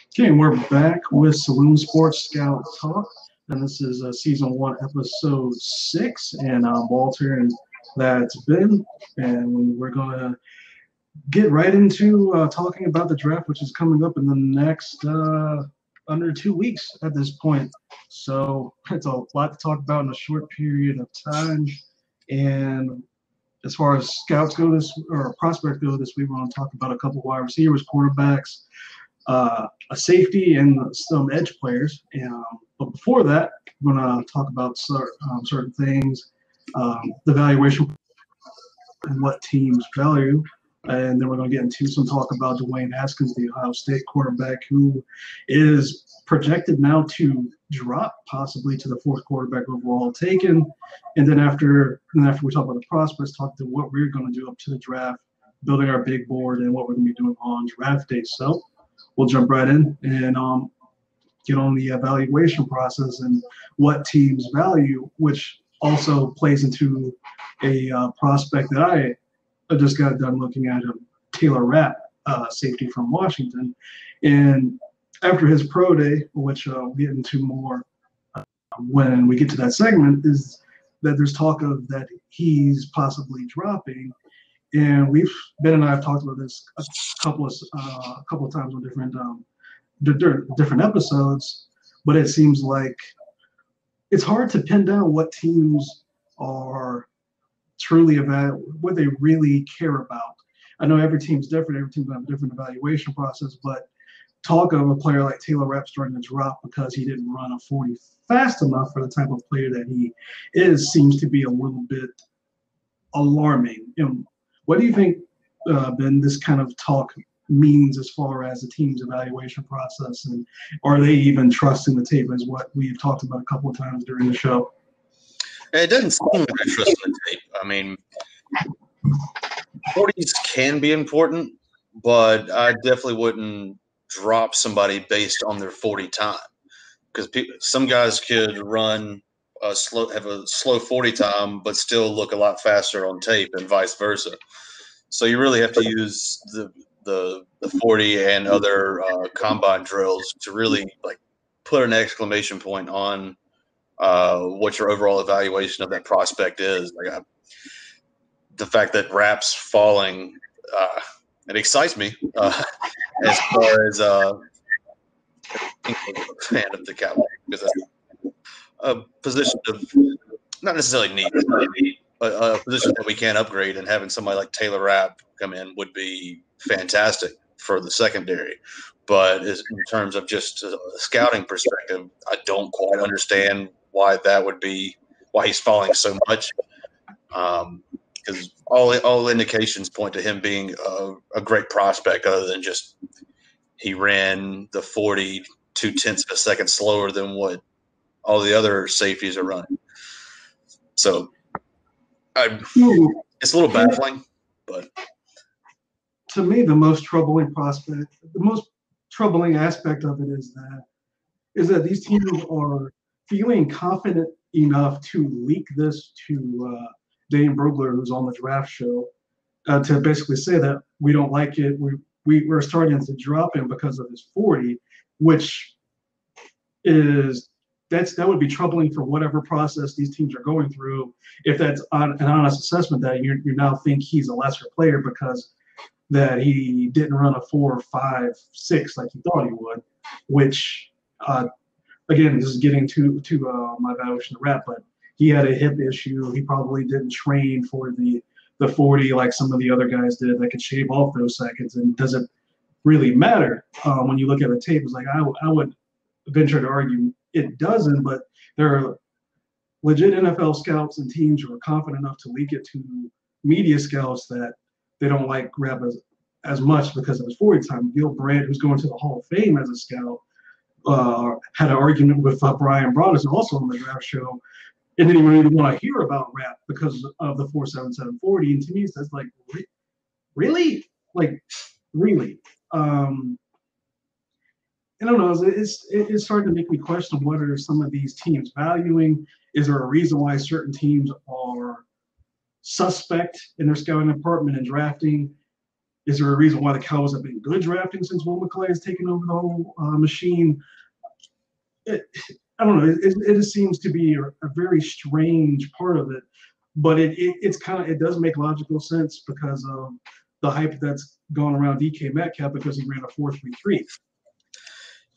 Okay, and we're back with Saloon Sports Scout Talk, and this is Season 1, Episode 6, and I'm Walter, and that's Ben, and we're going to get right into talking about the draft, which is coming up in the next under 2 weeks at this point. So it's a lot to talk about in a short period of time, and as far as scouts go or prospects go this week, we're going to talk about a couple wide receivers, quarterbacks, a safety, and some edge players. But before that, we're going to talk about certain things, the valuation and what teams value. And then we're going to get into some talk about Dwayne Haskins, the Ohio State quarterback, who is projected now to drop possibly to the fourth quarterback overall taken. And then after we talk about the prospects, talk to what we're going to do up to the draft, building our big board, and what we're going to be doing on draft day. So we'll jump right in and get on the evaluation process and what teams value, which also plays into a prospect that I just got done looking at, him, Taylor Rapp, safety from Washington. And after his pro day, which we'll get into more when we get to that segment, is that there's talk of that he's possibly dropping. And Ben and I have talked about this a couple of times on different episodes, but it seems like it's hard to pin down what teams are truly what they really care about. I know every team's different. Every team's have a different evaluation process, but talk of a player like Taylor Rapp starting to drop because he didn't run a 40 fast enough for the type of player that he is seems to be a little bit alarming. What do you think, Ben, this kind of talk means as far as the team's evaluation process, and are they even trusting the tape, as what we've talked about a couple of times during the show? It doesn't seem like they're trusting the tape. I mean, 40s can be important, but I definitely wouldn't drop somebody based on their 40 time, because some guys could run have a slow 40 time, but still look a lot faster on tape, and vice versa. So you really have to use the 40 and other combine drills to really put an exclamation point on what your overall evaluation of that prospect is. The fact that Rapp's falling, it excites me as far as a fan of the Cowboys, because that's a position of not necessarily need, but a position that we can upgrade, and having somebody like Taylor Rapp come in would be fantastic for the secondary. But in terms of just a scouting perspective, I don't quite understand why he's falling so much. Because all indications point to him being a great prospect, other than just he ran the 40 2/10 of a second slower than what all the other safeties are running. So it's a little baffling, but to me, the most troubling aspect of it is that these teams are feeling confident enough to leak this to Dane Brugler, who's on the draft show, to basically say that we don't like it. We're starting to drop him because of his 40, which that would be troubling for whatever process these teams are going through. If that's an honest assessment that you now think he's a lesser player because that he didn't run a 4, 5, 6 like he thought he would, which again, this is getting to my evaluation of Rapp, but he had a hip issue. He probably didn't train for the 40 like some of the other guys did that could shave off those seconds, and it doesn't really matter when you look at the tape. It's like I would venture to argue it doesn't, but there are legit NFL scouts and teams who are confident enough to leak it to media scouts that they don't like Rapp as much because of his 40 time. Gil Brandt, who's going to the Hall of Fame as a scout, had an argument with Brian Broaddus, also on the draft show, and didn't even really want to hear about Rapp because of the 4.77 40. And to me, that's like, really? Like, really? I don't know. It's starting to make me question what are some of these teams valuing. Is there a reason why certain teams are suspect in their scouting department and drafting? Is there a reason why the Cowboys have been good drafting since Will McClay has taken over the whole machine? I don't know. It just seems to be a very strange part of it, but it does make logical sense because of the hype that's gone around DK Metcalf because he ran a 4.33.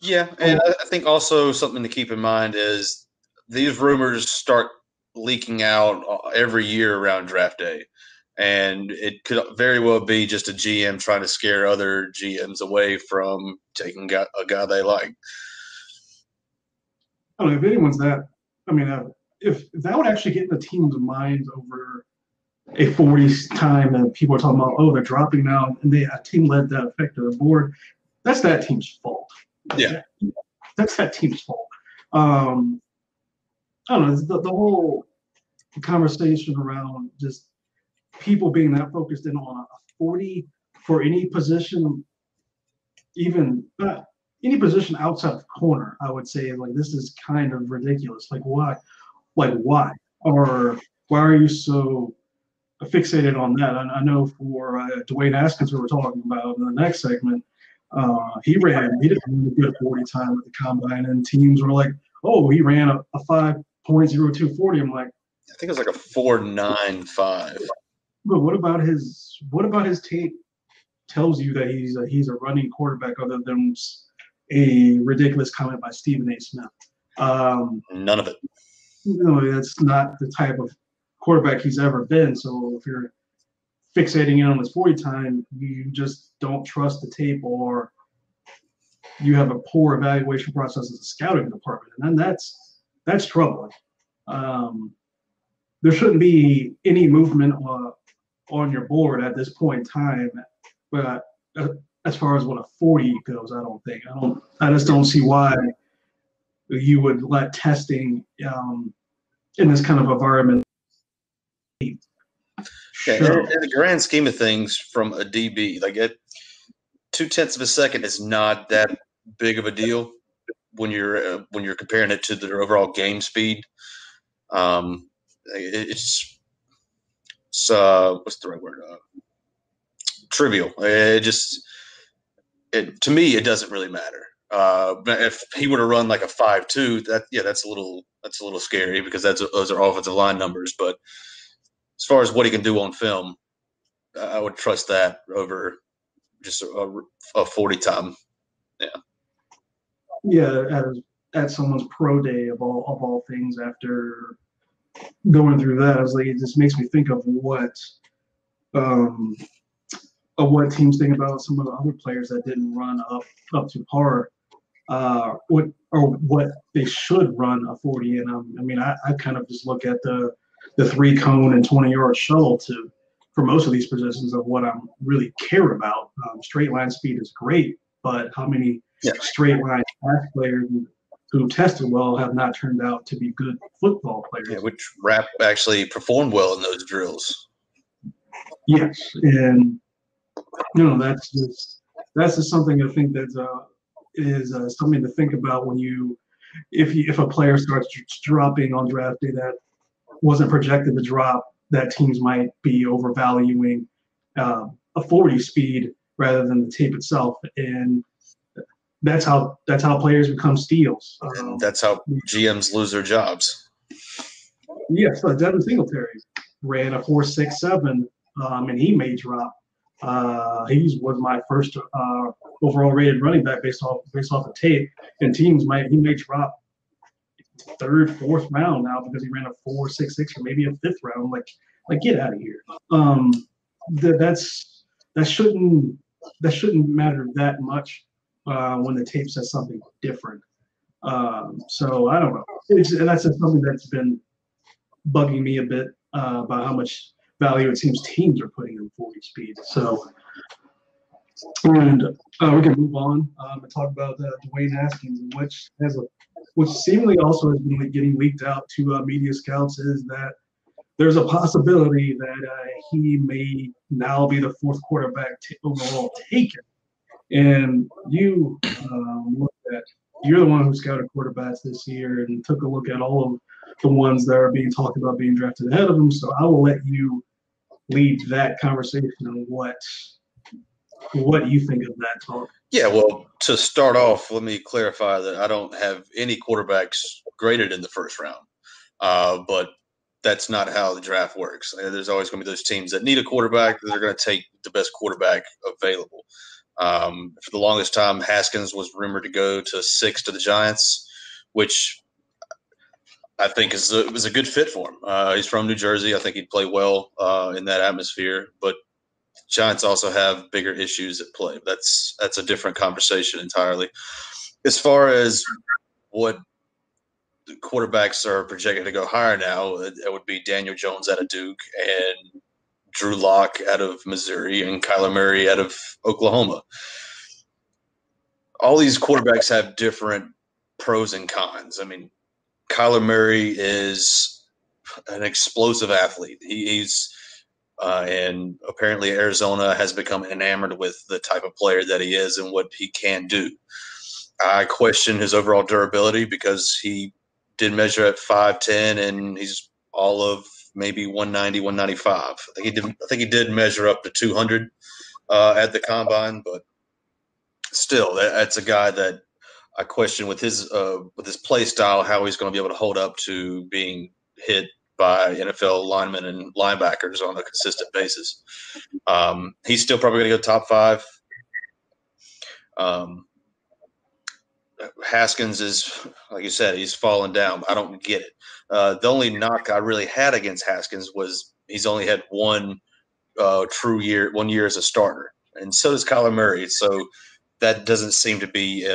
Yeah, and I think also something to keep in mind is these rumors start leaking out every year around draft day. And it could very well be just a GM trying to scare other GMs away from taking a guy they like. I don't know if anyone's that. I mean, if that would actually get in the team's minds over a 40s time and people are talking about, oh, they're dropping now, and a team let that affect their board, that's that team's fault. Yeah. That's that team's fault. I don't know, the whole conversation around just people being that focused in on a 40 for any position, even any position outside of corner, I would say, like, this is kind of ridiculous. Like, why? Like, why? Or why are you so fixated on that? I know for Dwayne Haskins, we were talking about in the next segment, he did a really good 40 time at the combine, and teams were like, oh, he ran a 5.0240. I'm like, I think it was like a 4.95. But what about his tape tells you that he's a running quarterback other than a ridiculous comment by Stephen A. Smith? None of it. That's not the type of quarterback he's ever been. So if you're fixating in on his 40 time, you just don't trust the tape, or you have a poor evaluation process as a scouting department, and then that's troubling. There shouldn't be any movement on your board at this point in time, but as far as what a 40 goes, I just don't see why you would let testing in this kind of environment. Yeah, in the grand scheme of things, from a DB, like 0.2 of a second is not that big of a deal when you're comparing it to their overall game speed. It's what's the right word? Trivial. To me, it doesn't really matter. If he would have run like a 5.2, that's a little scary because those are offensive line numbers. But as far as what he can do on film, I would trust that over just a 40 time. Yeah. Yeah, at someone's pro day of all things, after going through that, I was like, it just makes me think of what teams think about some of the other players that didn't run up to par, what they should run a 40 in. I mean, I kind of just look at the 3-cone and 20-yard shuttle for most of these positions of what I'm really care about. Straight line speed is great, but how many straight line pass players who tested well have not turned out to be good football players? Yeah, which Rapp actually performed well in those drills. Yes, and that's just something I think that is something to think about when if a player starts dropping on draft day that wasn't projected to drop, that teams might be overvaluing a 40 speed rather than the tape itself, and that's how players become steals. And that's how GMs lose their jobs. Yes, Devin Singletary ran a 4.67, and he may drop. He was my first overall rated running back based off the tape, and he may drop third, fourth round now because he ran a 4.66 or maybe a fifth round. Like get out of here. That shouldn't matter that much when the tape says something different. So I don't know. That's just something that's been bugging me a bit about how much value it seems teams are putting in 40 speed. So, and we can move on and talk about Dwayne Haskins, which seemingly also has been getting leaked out to media scouts, is that there's a possibility that he may now be the fourth quarterback overall taken. And you're the one who scouted quarterbacks this year and took a look at all of the ones that are being talked about being drafted ahead of him. So I will let you lead that conversation on what what you think of that talk. Yeah, well, to start off, let me clarify that I don't have any quarterbacks graded in the first round. But that's not how the draft works. There's always going to be those teams that need a quarterback. They're going to take the best quarterback available. For the longest time, Haskins was rumored to go to 6 to the Giants, which I think was a good fit for him. He's from New Jersey. I think he'd play well in that atmosphere. But Giants also have bigger issues at play. That's a different conversation entirely. As far as what quarterbacks are projected to go higher now, it would be Daniel Jones out of Duke and Drew Lock out of Missouri and Kyler Murray out of Oklahoma. All these quarterbacks have different pros and cons. I mean, Kyler Murray is an explosive athlete. He's and apparently Arizona has become enamored with the type of player that he is and what he can do. I question his overall durability because he did measure at 5'10", and he's all of maybe 190, 195. I think he did measure up to 200 at the combine, but still, that's a guy that I question with his play style, how he's going to be able to hold up to being hit by NFL linemen and linebackers on a consistent basis. He's still probably going to go top 5. Haskins is, like you said, he's fallen down. I don't get it. The only knock I really had against Haskins was he's only had one true year, 1 year as a starter, and so does Kyler Murray. So that doesn't seem to be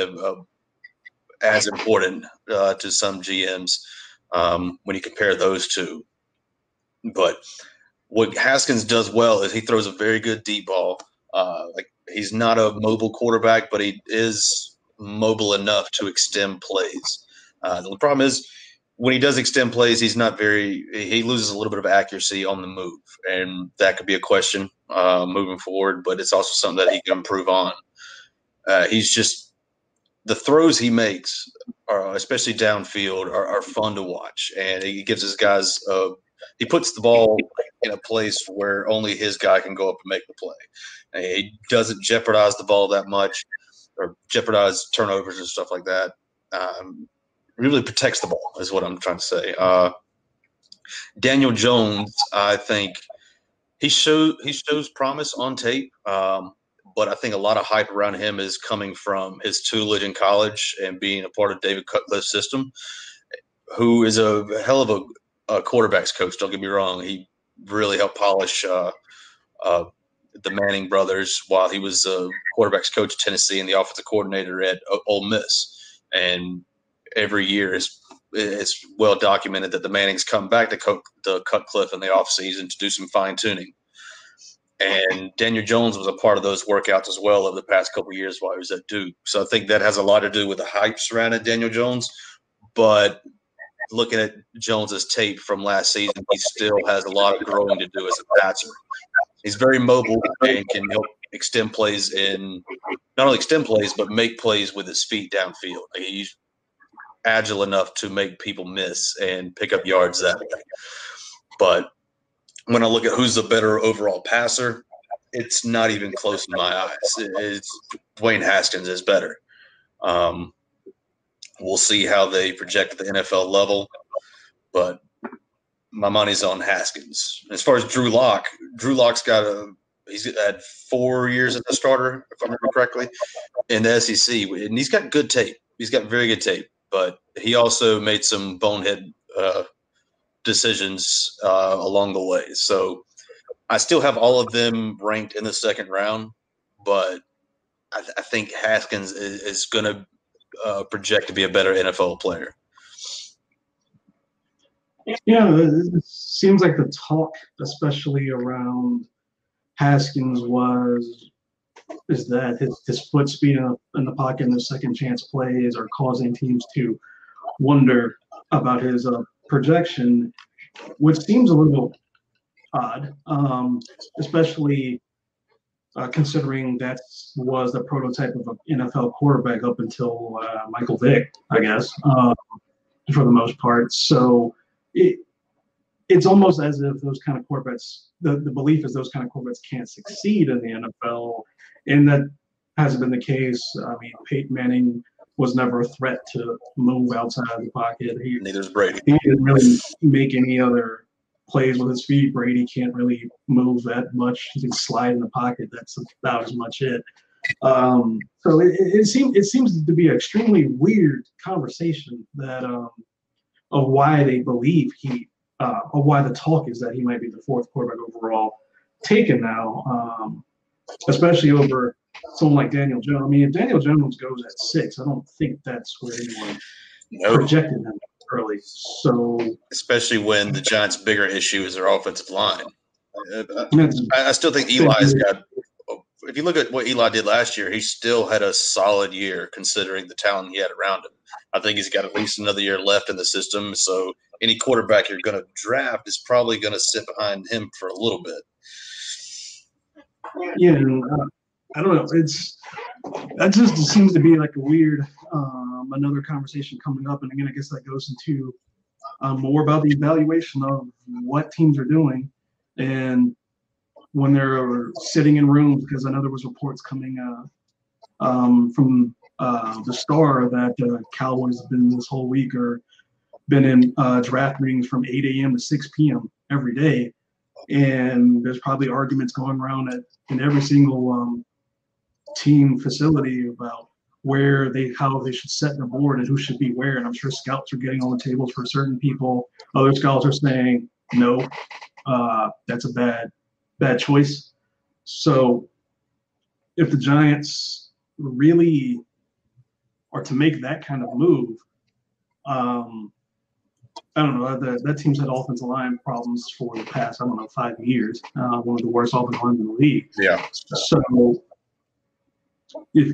as important to some GMs when you compare those two. But what Haskins does well is he throws a very good deep ball. Like, he's not a mobile quarterback, but he is mobile enough to extend plays. The problem is when he does extend plays, he loses a little bit of accuracy on the move, and that could be a question moving forward, but it's also something that he can improve on. He's just – the throws he makes, especially downfield, are fun to watch, and he gives his guys he puts the ball in a place where only his guy can go up and make the play. And he doesn't jeopardize the ball that much or jeopardize turnovers and stuff like that. Really protects the ball is what I'm trying to say. Daniel Jones, I think he shows promise on tape, but I think a lot of hype around him is coming from his tutelage in college and being a part of David Cutcliffe's system, who is a hell of a quarterback's coach. Don't get me wrong. He really helped polish the Manning brothers while he was a quarterback's coach at Tennessee and the offensive coordinator at Ole Miss. And every year it's well documented that the Mannings come back to Cutcliffe in the offseason to do some fine-tuning. And Daniel Jones was a part of those workouts as well over the past couple of years while he was at Duke. So I think that has a lot to do with the hype surrounding Daniel Jones. But looking at Jones's tape from last season, he still has a lot of growing to do as a passer. He's very mobile and can help extend plays not only extend plays, but make plays with his feet downfield. He's agile enough to make people miss and pick up yards that way. But when I look at who's the better overall passer, it's not even close in my eyes. It's Dwayne Haskins is better. We'll see how they project at the NFL level, but my money's on Haskins. As far as Drew Lock, Lock's he's had 4 years as a starter, if I remember correctly, in the SEC, and he's got good tape. He's got very good tape, but he also made some bonehead decisions along the way. So I still have all of them ranked in the second round, but I think Haskins is going to project to be a better NFL player. Yeah, it seems like the talk, especially around Haskins, is that his foot speed in the pocket and his second chance plays are causing teams to wonder about his projection, which seems a little odd, especially considering that was the prototype of an NFL quarterback up until Michael Vick, I guess, for the most part. So it's almost as if those kind of quarterbacks, the belief is those kind of quarterbacks can't succeed in the NFL. and that hasn't been the case. I mean, Peyton Manning was never a threat to move outside of the pocket. Neither is Brady. He didn't really make any other plays with his feet. Brady can't really move that much. He can slide in the pocket. That's about as much it. So it seems to be an extremely weird conversation that of why they believe of why the talk is that he might be the fourth quarterback overall taken now, especially over someone like Daniel Jones. I mean, if Daniel Jones goes at 6, I don't think that's where anyone projected him early. So, especially when the Giants' bigger issue is their offensive line. I still think Eli's got. If you look at what Eli did last year, he still had a solid year considering the talent he had around him. I think he's got at least another year left in the system. So any quarterback you're going to draft is probably going to sit behind him for a little bit. Yeah, I don't know. That just seems to be like a weird another conversation coming up. And again, I guess that goes into more about the evaluation of what teams are doing and when they're sitting in rooms, because I know there was reports coming from the Star that Cowboys have been this whole week or been in draft meetings from 8 a.m. to 6 p.m. every day. And there's probably arguments going around in every single team facility about how they should set the board and who should be where. And I'm sure scouts are getting on the tables for certain people. Other scouts are saying, no, that's a bad choice. So if the Giants really are to make that kind of move, I don't know. That team's had offensive line problems for the past, 5 years. One of the worst offensive lines in the league. Yeah. So if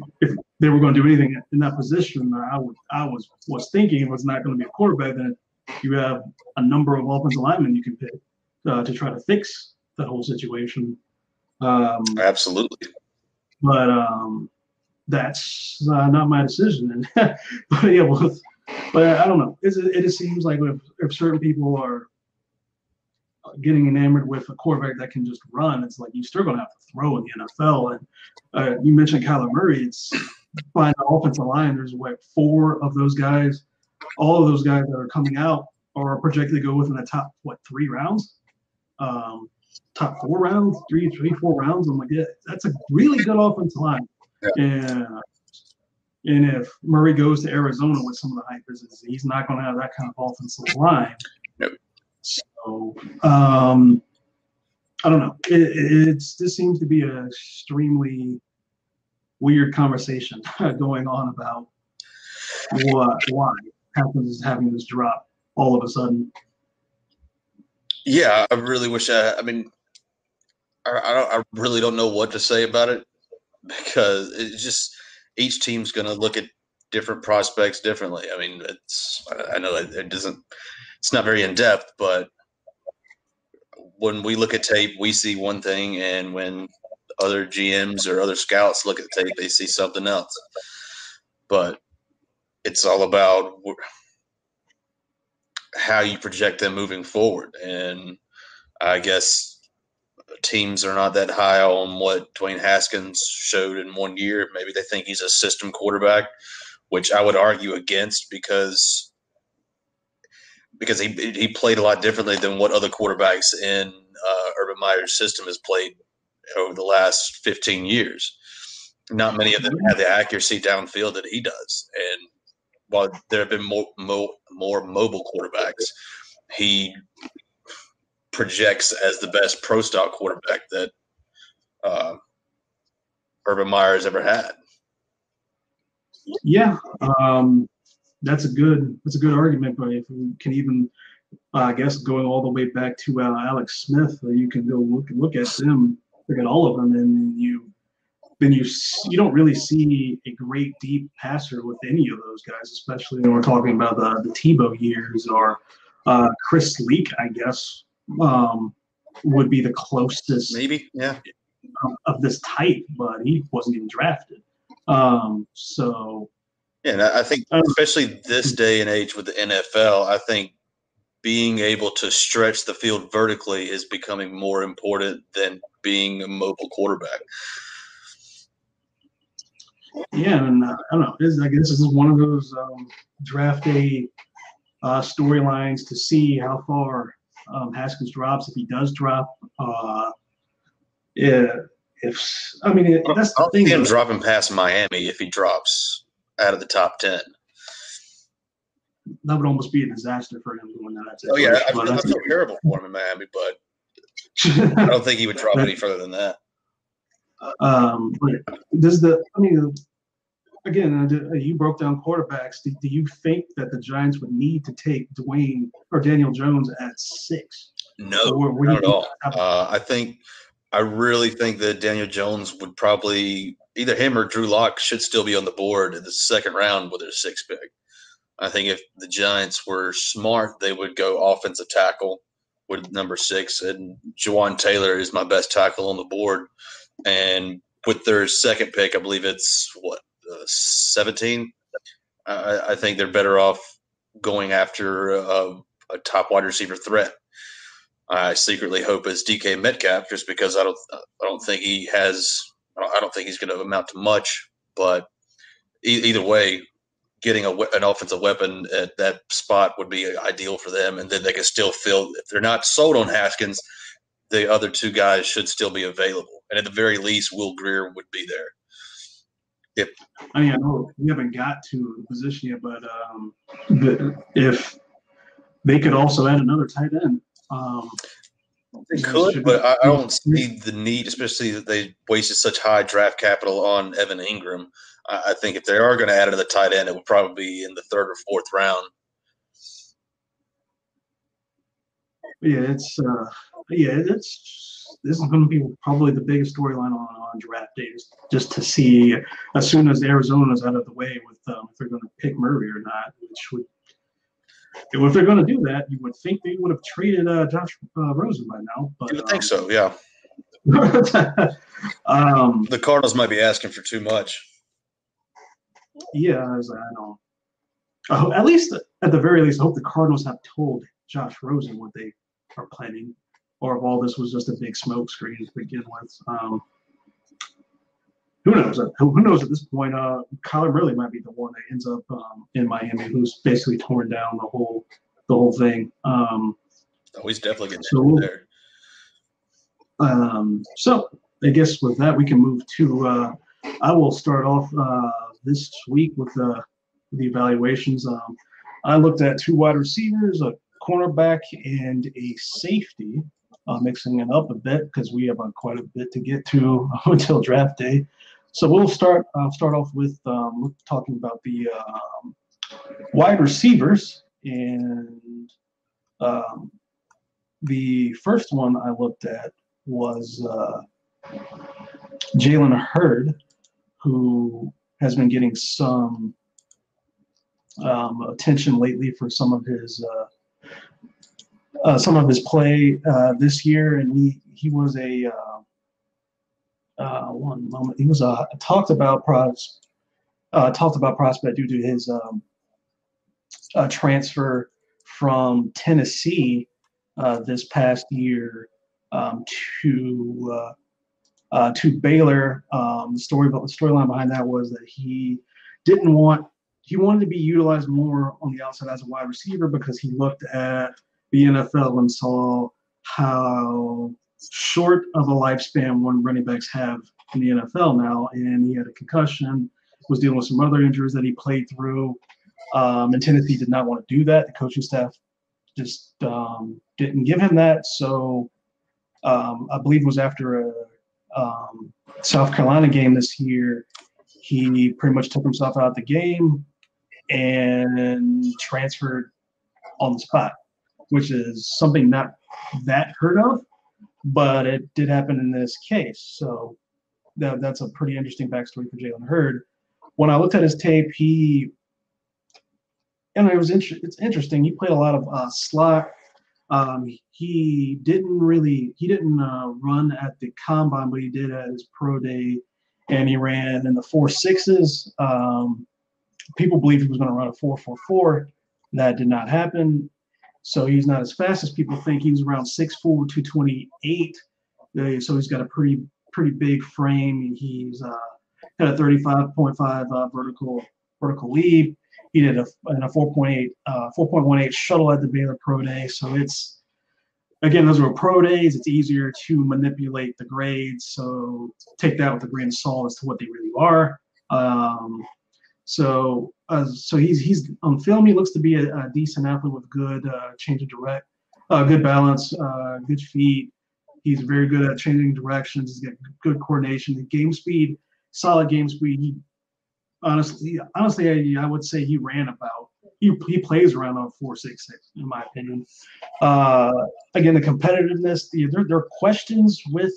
they were going to do anything in that position, I was thinking it was not going to be a quarterback. Then you have a number of offensive linemen you can pick to try to fix the whole situation. Absolutely. But that's not my decision. But yeah, but I don't know. It just seems like if certain people are getting enamored with a quarterback that can just run, it's like you're still going to have to throw in the NFL. And you mentioned Kyler Murray. It's by the offensive line. There's 4 of those guys. All of those guys that are coming out are projected to go within the top 3 rounds. Top 4 rounds, 4 rounds. I'm like, yeah, that's a really good offensive line. Yeah. And if Murray goes to Arizona with some of the hype visits, he's not going to have that kind of offensive line. Nope. So I don't know. This seems to be an extremely weird conversation going on about why Haskins is having this drop all of a sudden. Yeah, I really wish I really don't know what to say about it because it's just each team's going to look at different prospects differently. I mean, I know it's not very in depth, but when we look at tape, we see one thing, and when other GMs or other scouts look at the tape, they see something else. But it's all about how you project them moving forward. And I guess teams are not that high on what Dwayne Haskins showed in 1 year. Maybe they think he's a system quarterback, which I would argue against because he played a lot differently than what other quarterbacks in Urban Meyer's system has played over the last 15 years. Not many of them have the accuracy downfield that he does. And while there have been more mobile quarterbacks, he projects as the best pro style quarterback that Urban Meyer has ever had. Yeah, that's a good argument. But if we can even, I guess, going all the way back to Alex Smith, you can go look at them, look at all of them, and you don't really see a great deep passer with any of those guys, especially when we're talking about the Tebow years or Chris Leak, I guess, would be the closest maybe, yeah, of this type, but he wasn't even drafted. So yeah, and I think especially this day and age with the NFL, I think being able to stretch the field vertically is becoming more important than being a mobile quarterback. Yeah, and I don't know. I guess this is one of those draft day storylines to see how far Haskins drops. If he does drop, yeah, if I mean that's I the don't thing see him though. dropping past Miami if he drops out of the top 10. That would almost be a disaster for him going to that Oh yeah, situation. I feel terrible for him in Miami, but I don't think he would drop any further than that. But does the? I mean, again, you broke down quarterbacks. Do you think that the Giants would need to take Dwayne or Daniel Jones at 6? No, not at all. I really think that Daniel Jones would probably either him or Drew Lock should still be on the board in the second round with their 6th pick. I think if the Giants were smart, they would go offensive tackle with number 6, and Jawan Taylor is my best tackle on the board. And with their 2nd pick, I believe it's 17. I think they're better off going after a top wide receiver threat. I secretly hope it's DK Metcalf, just because I don't think he has. I don't think he's going to amount to much. But either way, getting an offensive weapon at that spot would be ideal for them, and then they can still fill. If they're not sold on Haskins, the other 2 guys should still be available, and at the very least, Will Grier would be there. I mean, I know we haven't got to the position yet, but if they could also add another tight end. They could, but I don't see the need, especially that they wasted such high draft capital on Evan Ingram. I think if they are going to add another tight end, it would probably be in the 3rd or 4th round. Yeah, this is going to be probably the biggest storyline on draft day, just to see as soon as Arizona's out of the way with if they're going to pick Murray or not. If they're going to do that, you would think they would have traded Josh Rosen by now. But you would think so, yeah. The Cardinals might be asking for too much. Yeah, I don't. At least, at the very least, I hope the Cardinals have told Josh Rosen what they are planning, or if all this was just a big smoke screen to begin with. Who knows? Who knows at this point? Kyler Murray might be the one that ends up in Miami, who's basically torn down the whole thing. He's definitely getting there. So I guess with that, we can move to. I will start off this week with the evaluations. I looked at 2 wide receivers, a cornerback, and a safety, mixing it up a bit because we have quite a bit to get to until draft day. So we'll start off with talking about the wide receivers, and the first one I looked at was Jalen Hurd, who has been getting some attention lately for some of his play this year, and he was a one moment. He was talked about prospect due to his transfer from Tennessee this past year to Baylor. The storyline behind that was that he wanted to be utilized more on the outside as a wide receiver because he looked at the NFL and saw how short of a lifespan one running backs have in the NFL now, and he had a concussion, was dealing with some other injuries that he played through, and Tennessee did not want to do that. The coaching staff just didn't give him that, so I believe it was after a South Carolina game this year, he pretty much took himself out of the game and transferred on the spot, which is something not that heard of, but it did happen in this case. So that's a pretty interesting backstory for Jalen Hurd. When I looked at his tape, it's interesting. He played a lot of slot. He didn't run at the combine, but he did at his pro day, and he ran in the 4.6s. People believe he was going to run a 4.44. That did not happen. So he's not as fast as people think. He's around 6'4", 228. So he's got a pretty big frame. He's had a 35.5 vertical lead. He did a 4.18 shuttle at the Baylor Pro Day. So it's, again, those were pro days. It's easier to manipulate the grades. So take that with a grain of salt as to what they really are. So he's on film. He looks to be a decent athlete with good change of good balance, good feet. He's very good at changing directions. He's got good coordination, game speed, solid game speed. He honestly, I would say he ran about. He plays around on 4.66 in my opinion. Again, the competitiveness. There are questions with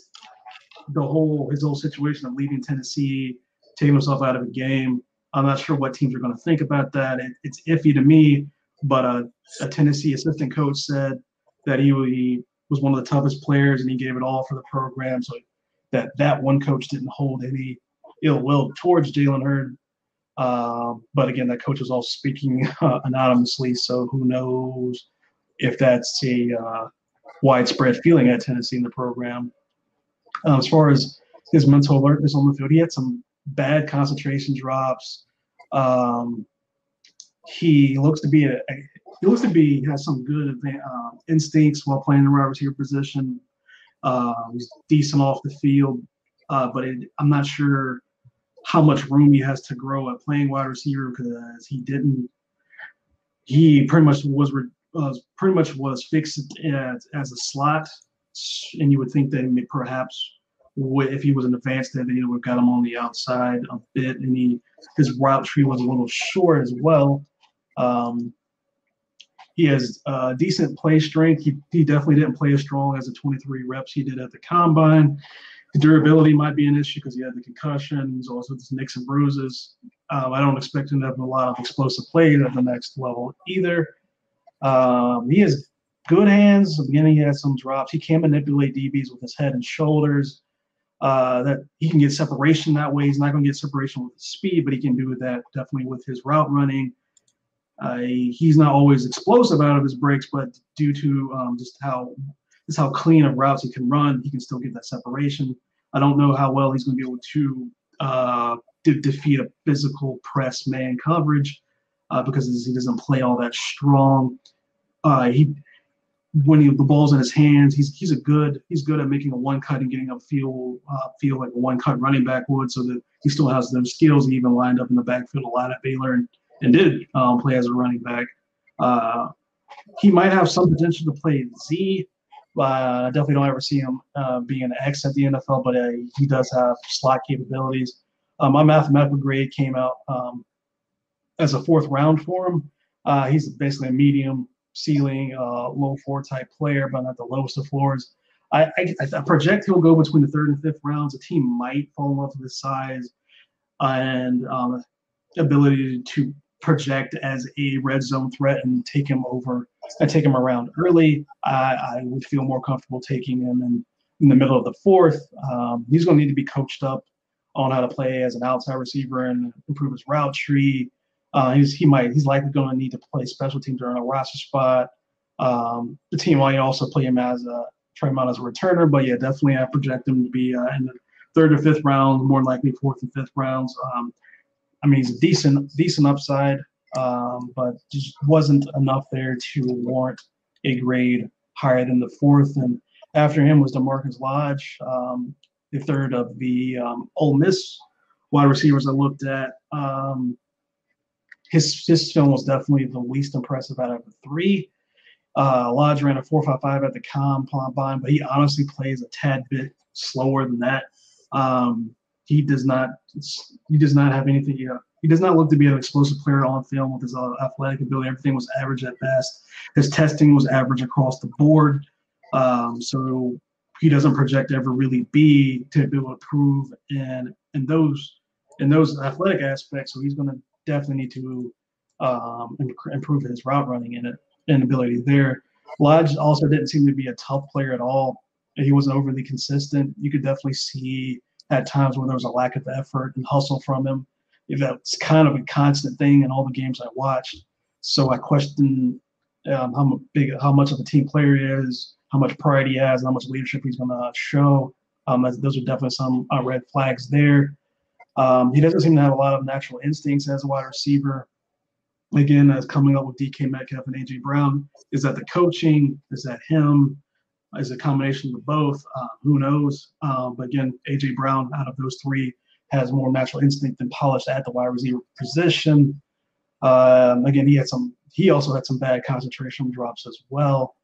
his whole situation of leaving Tennessee, taking himself out of a game. I'm not sure what teams are going to think about that. It's iffy to me, but a Tennessee assistant coach said that he was one of the toughest players and he gave it all for the program. So that one coach didn't hold any ill will towards Jalen Hurd. But again, that coach was all speaking anonymously, so who knows if that's a widespread feeling at Tennessee in the program. As far as his mental alertness on the field, he had some bad concentration drops. He looks to be has some good instincts while playing the wide receiver position. He's decent off the field, but I'm not sure how much room he has to grow at playing wide receiver because he pretty much was fixed as a slot, and you would think that perhaps if he was an advanced end, they would have got him on the outside a bit, and his route tree was a little short as well. He has decent play strength. He definitely didn't play as strong as the 23 reps he did at the combine. The durability might be an issue because he had the concussions, also the nicks and bruises. I don't expect him to have a lot of explosive plays at the next level either. He has good hands. At the beginning, he has some drops. He can manipulate DBs with his head and shoulders. That he can get separation that way. He's not going to get separation with his speed, but he can do that definitely with his route running. He's not always explosive out of his breaks, but due to just how clean of routes he can run, he can still get that separation. I don't know how well he's going to be able to defeat a physical press man coverage because he doesn't play all that strong. When the ball's in his hands, he's good at making a one cut and getting up feel like a one cut running back would, so that he still has those skills. He even lined up in the backfield a lot at Baylor and did play as a running back. He might have some potential to play Z. I definitely don't ever see him being an X at the NFL, but he does have slot capabilities. My mathematical grade came out as a 4th round for him. He's basically a medium ceiling, low 4 type player, but not the lowest of floors. I project he'll go between the 3rd and 5th rounds. The team might fall in love with his size and ability to project as a red zone threat and take him around early. I would feel more comfortable taking him in the middle of the 4th. He's going to need to be coached up on how to play as an outside receiver and improve his route tree. He's likely going to need to play special teams during a roster spot. The team might also try him out as a returner, but yeah, definitely I project him to be in the 3rd or 5th round, more likely 4th and 5th rounds. He's a decent upside, but just wasn't enough there to warrant a grade higher than the 4th. And after him was DeMarcus Lodge, the 3rd of the Ole Miss wide receivers I looked at. His film was definitely the least impressive out of the 3. Lodge ran a 4.55 at the combine, but he honestly plays a tad bit slower than that. He does not have anything. He does not look to be an explosive player on film with his athletic ability. Everything was average at best. His testing was average across the board. So he doesn't project to ever really be to be able to prove in those athletic aspects. So he's going to definitely need to improve his route running and ability there. Lodge also didn't seem to be a tough player at all. He wasn't overly consistent. You could definitely see at times where there was a lack of effort and hustle from him. That's kind of a constant thing in all the games I watched. So I question how much of a team player he is, how much pride he has, and how much leadership he's going to show. Those are definitely some red flags there. He doesn't seem to have a lot of natural instincts as a wide receiver. Again, as coming up with DK Metcalf and A.J. Brown, is that the coaching? Is that him? Is a combination of both? Who knows? But again, A.J. Brown, out of those three, has more natural instinct than polished at the wide receiver position. Again, he also had some bad concentration drops as well.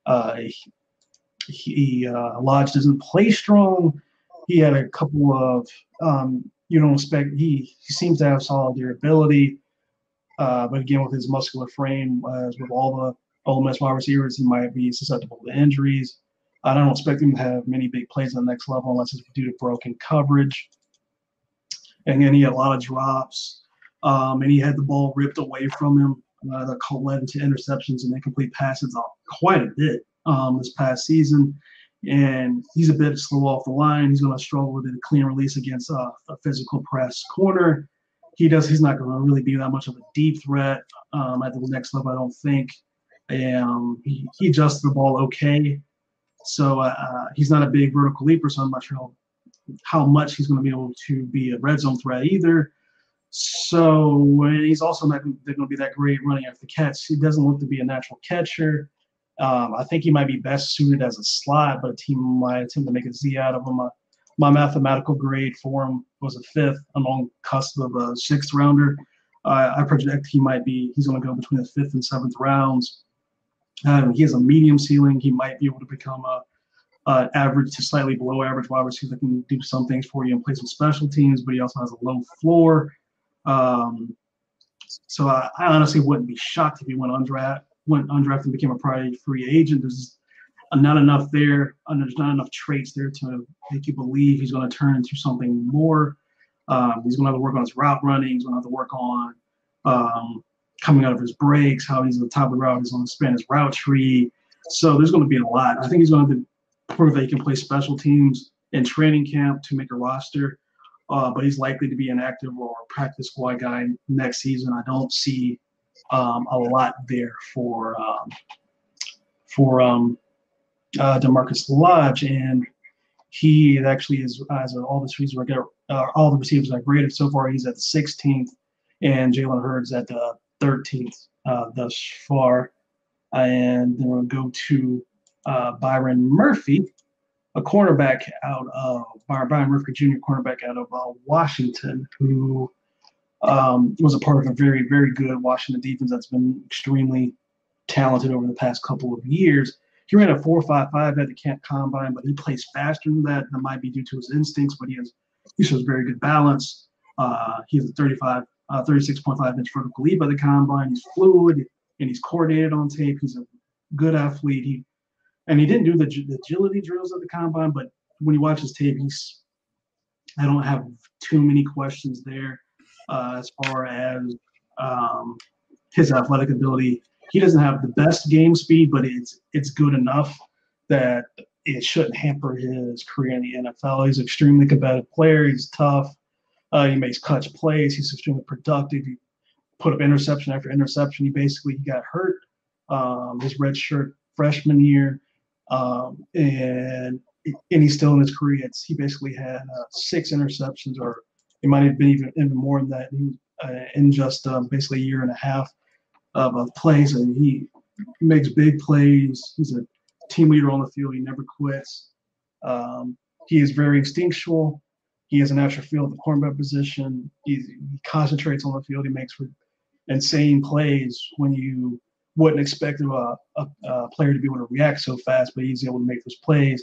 Lodge doesn't play strong. He had a couple of you don't expect. He seems to have solid durability, but again, with his muscular frame, as with all the Ole Miss wide receivers, he might be susceptible to injuries. I don't expect him to have many big plays on the next level unless it's due to broken coverage. And then he had a lot of drops, and he had the ball ripped away from him. That led into interceptions and incomplete passes quite a bit this past season. And he's a bit slow off the line. He's going to struggle with a clean release against a physical press corner. He's not going to really be that much of a deep threat at the next level, I don't think. He adjusts the ball okay. So he's not a big vertical leaper, so I'm not sure how much he's going to be able to be a red zone threat either. So he's also not going to be that great running after the catch. He doesn't look to be a natural catcher. I think he might be best suited as a slot, but a team might attempt to make a Z out of him. My mathematical grade for him was a 5th among cusp of a 6th rounder. I project he's going to go between the 5th and 7th rounds. He has a medium ceiling. He might be able to become a average to slightly below average wide receiver that can do some things for you and play some special teams, but he also has a low floor. So I honestly wouldn't be shocked if he went undrafted and became a priority free agent. There's not enough there, and there's not enough traits there to make you believe he's going to turn into something more. He's going to have to work on his route running. He's going to have to work on coming out of his breaks, how he's at the top of the route. He's going to expand his route tree. So there's going to be a lot. I think he's going to prove that he can play special teams in training camp to make a roster. But he's likely to be an active or practice squad guy next season. I don't see a lot there for DeMarcus Lodge, and he actually is, as all the receivers are graded so far, he's at the 16th, and Jalen Hurd's at the 13th thus far. And then we'll go to Byron Murphy, a cornerback out of Byron Murphy Jr., cornerback out of Washington, who was a part of a very, very good Washington defense that's been extremely talented over the past couple of years. He ran a 4.55 at the camp combine, but he plays faster than that. That might be due to his instincts, but he shows very good balance. He has a 36.5 inch vertical leap by the combine. He's fluid and he's coordinated on tape. He's a good athlete. He didn't do the agility drills at the combine, but when you watch his tape, I don't have too many questions there as far as his athletic ability. He doesn't have the best game speed, but it's good enough that it shouldn't hamper his career in the NFL. He's an extremely competitive player. He's tough. He makes clutch plays. He's extremely productive. He put up interception after interception. He got hurt his redshirt freshman year, and he's still in his career. He basically had 6 interceptions, or it might have been even more than that in just basically a year and a half of plays, and he makes big plays. He's a team leader on the field. He never quits. He is very instinctual. He has a natural feel at the cornerback position. He concentrates on the field. He makes insane plays when you wouldn't expect a player to be able to react so fast, but he's able to make those plays.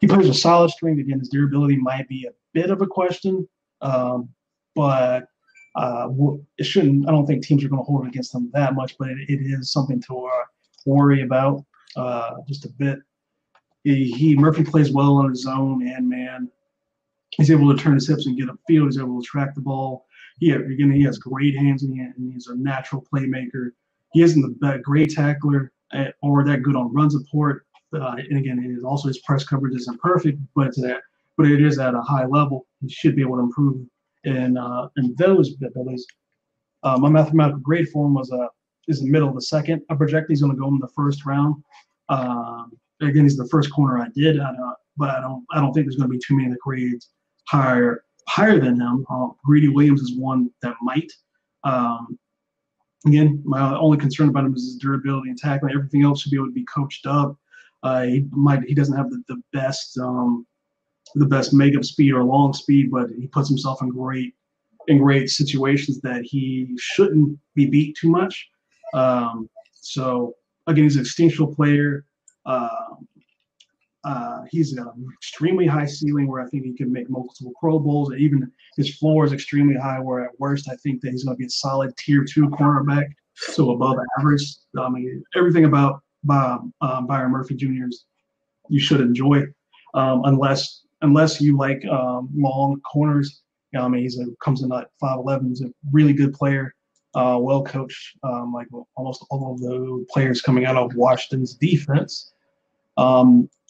He plays with solid strength. Again, his durability might be a bit of a question, but it shouldn't. I don't think teams are going to hold it against him that much, but it is something to worry about just a bit. Murphy plays well on his zone and man. He's able to turn his hips and get upfield. He's able to track the ball. He has great hands and he's a natural playmaker. He isn't the great tackler or that good on run support. And again, also his press coverage isn't perfect, but it is at a high level. He should be able to improve in those abilities. My mathematical grade for him is the middle of the second. I project he's going to go in the first round. Again, he's the first corner I did, but I don't think there's going to be too many of the grades higher higher than him. Greedy Williams is one that might. Again, my only concern about him is his durability and tackling. Everything else should be able to be coached up. He doesn't have the best makeup speed or long speed, but he puts himself in great situations that he shouldn't be beat too much. So again, he's an instinctual player. He's got an extremely high ceiling where I think he can make multiple Pro Bowls. And even his floor is extremely high, where at worst I think that he's going to be a solid tier 2 cornerback, so above average. I mean, everything about Byron Murphy Jr. You should enjoy, unless you like long corners. I mean, comes in at 5'11". He's a really good player, well coached, like almost all of the players coming out of Washington's defense.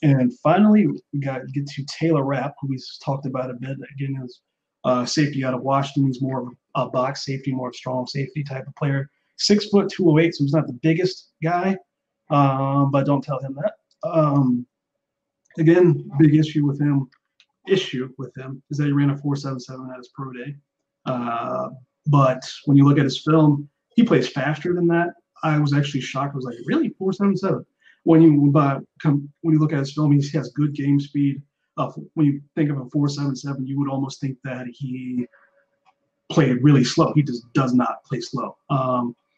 And finally, we got to get to Taylor Rapp, who we talked about a bit. Again, is safety out of Washington. He's more of a box safety, more of a strong safety type of player. 6 foot 208, so he's not the biggest guy, but don't tell him that. Again, big issue with him is that he ran a 4.77 at his pro day. But when you look at his film, he plays faster than that. I was actually shocked. I was like, really, 4.77? When you look at his film, he has good game speed. When you think of a 4.77, you would almost think that he played really slow. He just does not play slow.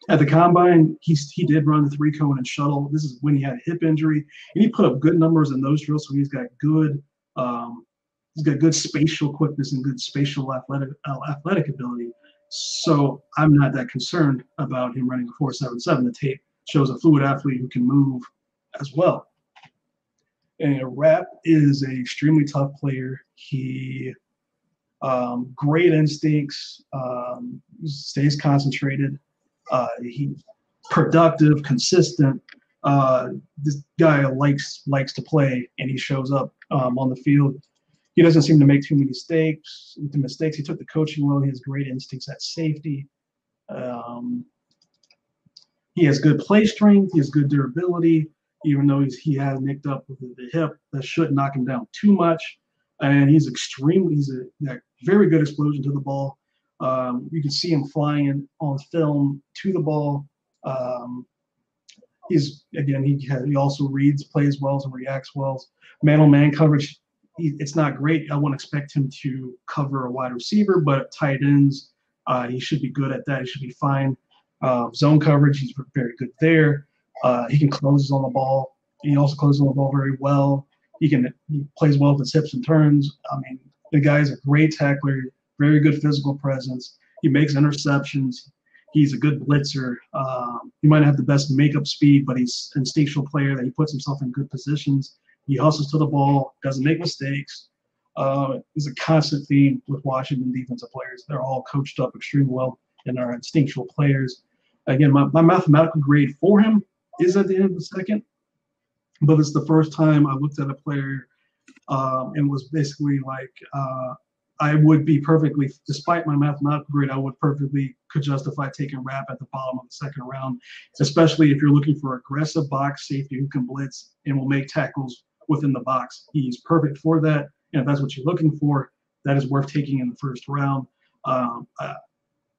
At the combine, he did run the 3-cone and shuttle. This is when he had a hip injury, and he put up good numbers in those drills. So he's got good spatial quickness and good spatial athletic ability. So I'm not that concerned about him running a 4.77. The tape shows a fluid athlete who can move as well. And Rapp is an extremely tough player. He great instincts, stays concentrated. He's productive, consistent. This guy likes to play, and he shows up on the field. He doesn't seem to make too many mistakes. He took the coaching well. He has great instincts at safety. He has good play strength. He has good durability, even though he has nicked up with the hip. That shouldn't knock him down too much. And he's a very good explosion to the ball. You can see him flying on film to the ball. He also plays well and reacts well. Man-on-man coverage, it's not great. I wouldn't expect him to cover a wide receiver, but tight ends, he should be good at that. He should be fine. Zone coverage, he's very good there. He can close on the ball. He also closes on the ball very well. He plays well with his hips and turns. I mean, the guy's a great tackler, very good physical presence. He makes interceptions. He's a good blitzer. He might not have the best makeup speed, but he's an instinctual player that he puts himself in good positions. He hustles to the ball, doesn't make mistakes. It's a constant theme with Washington defensive players. They're all coached up extremely well and are instinctual players. Again, my mathematical grade for him is at the end of the second, but it's the first time I looked at a player and was basically like, I would be perfectly, despite my mathematical grade, could justify taking Rapp at the bottom of the second round, especially if you're looking for aggressive box safety who can blitz and will make tackles within the box. He's perfect for that, and if that's what you're looking for, that is worth taking in the first round.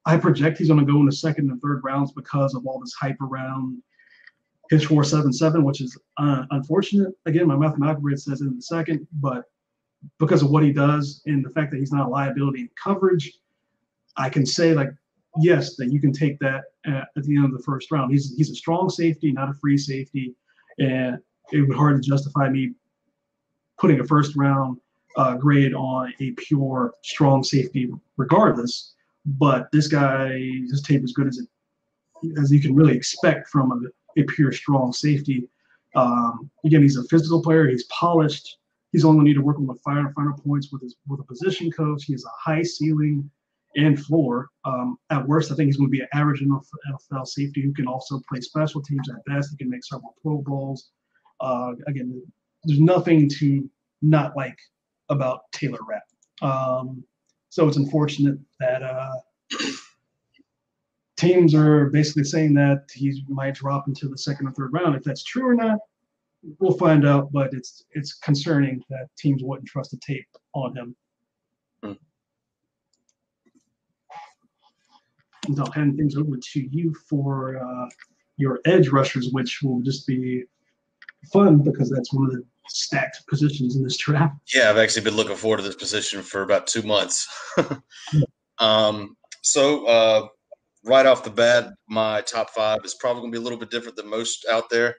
I project he's going to go in the second and third rounds because of all this hype around his 4.77, which is unfortunate. Again, my mathematical grade says it in the second, but because of what he does and the fact that he's not a liability in coverage, I can say, like, yes, that you can take that at the end of the first round. He's a strong safety, not a free safety, and it would be hard to justify me putting a first round grade on a pure strong safety regardless. But this guy, his tape is good as you can really expect from a pure strong safety. Again, he's a physical player. He's polished. He's only need to work on the finer points with a position coach. He has a high ceiling and floor. At worst, I think he's going to be an average NFL safety who can also play special teams. At best, he can make several Pro Bowls. Again, there's nothing to not like about Taylor Rapp. So it's unfortunate that teams are basically saying that he might drop into the second or third round. If that's true or not, we'll find out, but it's concerning that teams wouldn't trust the tape on him. hand things over to you for your edge rushers, which will just be fun because that's one of the stacked positions in this draft. Yeah, I've actually been looking forward to this position for about 2 months. So right off the bat, my top 5 is probably going to be a little bit different than most out there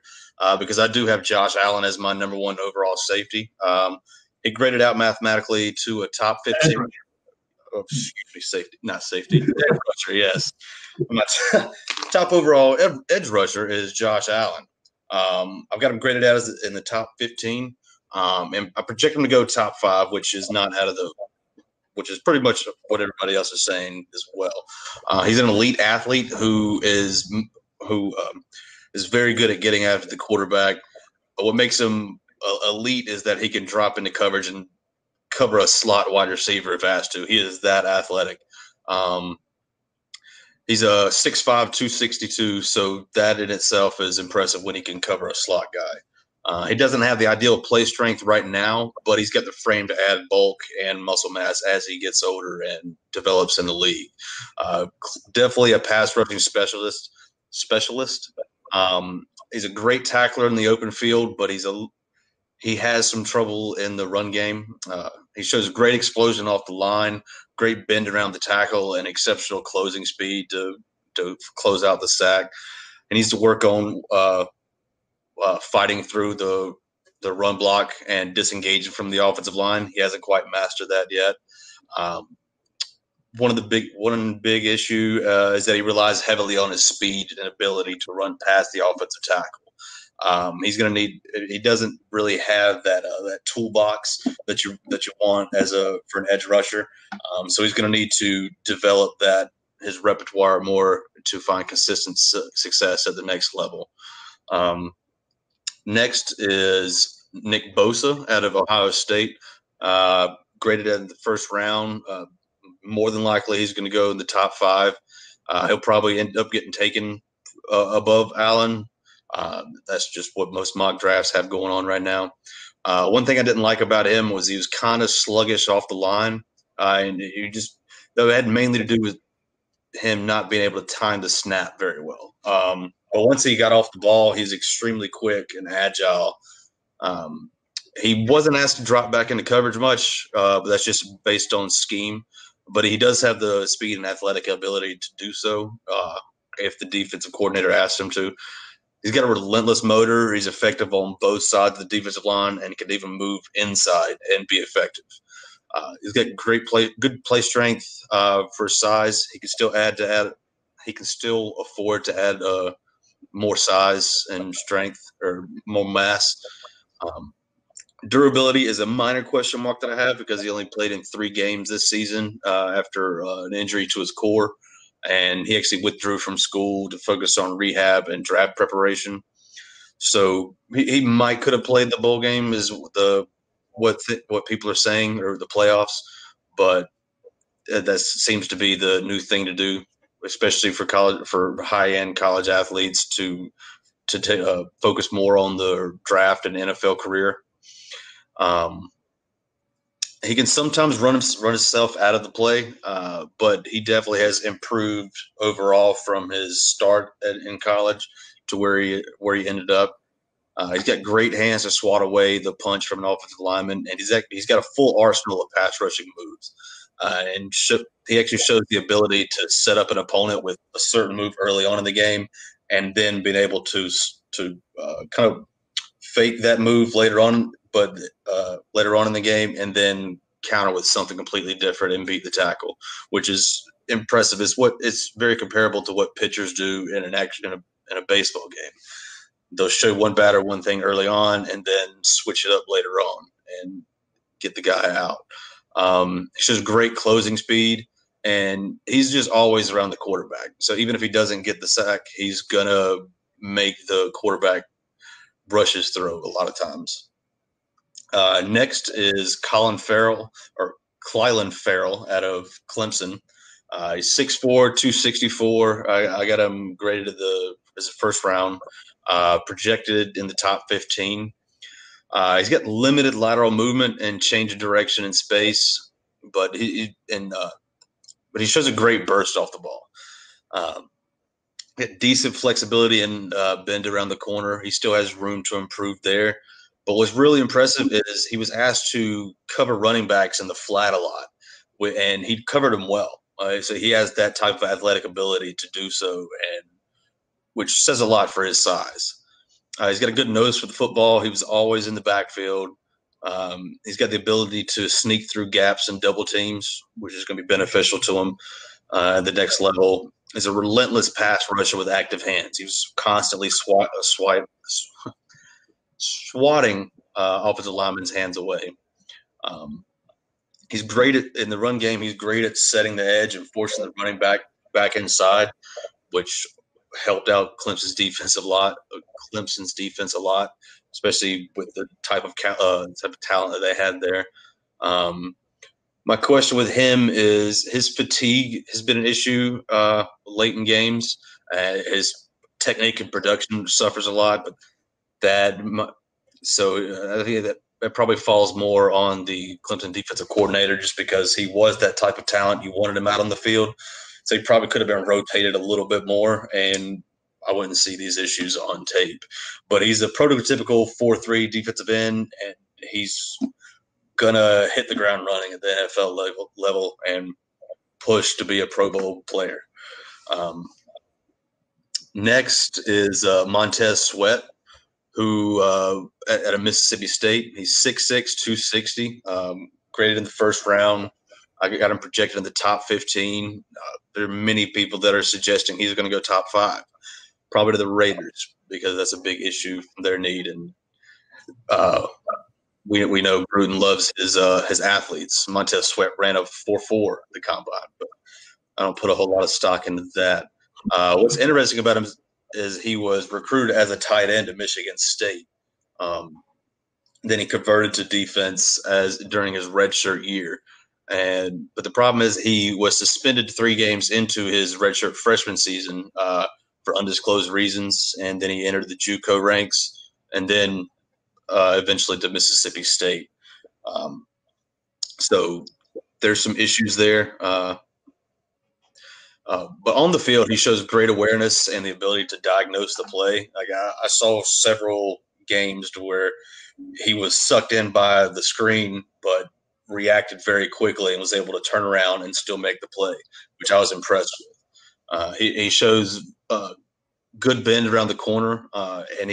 because I do have Josh Allen as my number 1 overall safety. He graded out mathematically to a top 15. Oh, excuse me, safety, not safety. Edge rusher, yes. My top overall edge rusher is Josh Allen. I've got him graded out as in the top 15, and I project him to go top 5, which is not out of the, which is pretty much what everybody else is saying as well. He's an elite athlete who is very good at getting after the quarterback. But what makes him elite is that he can drop into coverage and cover a slot wide receiver if has to. He is that athletic. He's a 6'5", 262, so that in itself is impressive when he can cover a slot guy. He doesn't have the ideal play strength right now, but he's got the frame to add bulk and muscle mass as he gets older and develops in the league. Definitely a pass rushing specialist. He's a great tackler in the open field, but he has some trouble in the run game. He shows great explosion off the line, great bend around the tackle, and exceptional closing speed to close out the sack. He needs to work on fighting through the run block and disengaging from the offensive line. He hasn't quite mastered that yet. One big issue is that he relies heavily on his speed and ability to run past the offensive tackle. He's going to need. He doesn't really have that toolbox that you want for an edge rusher. So he's going to need to develop his repertoire more to find consistent success at the next level. Next is Nick Bosa out of Ohio State, graded in the first round. More than likely, he's going to go in the top 5. He'll probably end up getting taken above Allen. That's just what most mock drafts have going on right now. One thing I didn't like about him was he was kind of sluggish off the line, and though it had mainly to do with him not being able to time the snap very well. But once he got off the ball, he's extremely quick and agile. He wasn't asked to drop back into coverage much, but that's just based on scheme. But he does have the speed and athletic ability to do so if the defensive coordinator asks him to. He's got a relentless motor. He's effective on both sides of the defensive line and can even move inside and be effective. He's got good play strength for size. He can still afford to add more size and strength or more mass. Durability is a minor question mark that I have because he only played in 3 games this season after an injury to his core, and he actually withdrew from school to focus on rehab and draft preparation. So he could have played the bowl game is what people are saying, or the playoffs, but that seems to be the new thing to do, especially for high-end college athletes to focus more on the draft and NFL career. He can sometimes run himself out of the play, but he definitely has improved overall from his start in college to where he ended up. He's got great hands to swat away the punch from an offensive lineman, and he's got a full arsenal of pass rushing moves. He actually shows the ability to set up an opponent with a certain move early on in the game, and then being able to kind of fake that move later on in the game, and then counter with something completely different and beat the tackle, which is impressive. It's very comparable to what pitchers do in a baseball game. They'll show one batter one thing early on and then switch it up later on and get the guy out. He shows great closing speed, and he's just always around the quarterback. So even if he doesn't get the sack, he's going to make the quarterback rush his throw a lot of times. Next is Clylan Ferrell out of Clemson. He's 6'4", 264. I got him graded as a first round, projected in the top 15. He's got limited lateral movement and change of direction in space, but he shows a great burst off the ball. Um, decent flexibility and bend around the corner. He still has room to improve there. But what's really impressive is he was asked to cover running backs in the flat a lot, and he covered them well. So he has that type of athletic ability to do so, and which says a lot for his size. He's got a good nose for the football. He was always in the backfield. He's got the ability to sneak through gaps and double teams, which is going to be beneficial to him at the next level. He's a relentless pass rusher with active hands. He was constantly swatting offensive linemen's hands away. He's great in the run game. He's great at setting the edge and forcing the running back inside, which helped out Clemson's defense a lot, especially with the type of talent that they had there. My question with him is his fatigue has been an issue late in games. His technique and production suffers a lot, but I think that probably falls more on the Clemson defensive coordinator just because he was that type of talent. You wanted him out on the field. So he probably could have been rotated a little bit more, and I wouldn't see these issues on tape. But he's a prototypical 4-3 defensive end, and he's going to hit the ground running at the NFL level and push to be a Pro Bowl player. Next is Montez Sweat, who at a Mississippi State, he's 6'6", 260, graded in the first round. I got him projected in the top 15. There are many people that are suggesting he's going to go top 5, probably to the Raiders, because that's a big issue from their need. And we know Gruden loves his athletes. Montez Sweat ran a 4.4 the combine, but I don't put a whole lot of stock into that. What's interesting about him is he was recruited as a tight end at Michigan State. Then he converted to defense during his redshirt year. But the problem is he was suspended 3 games into his redshirt freshman season for undisclosed reasons, and then he entered the JUCO ranks, and then eventually to Mississippi State. So there's some issues there. But on the field, he shows great awareness and the ability to diagnose the play. Like I saw several games where he was sucked in by the screen, but reacted very quickly and was able to turn around and still make the play, which I was impressed with. He shows good bend around the corner, and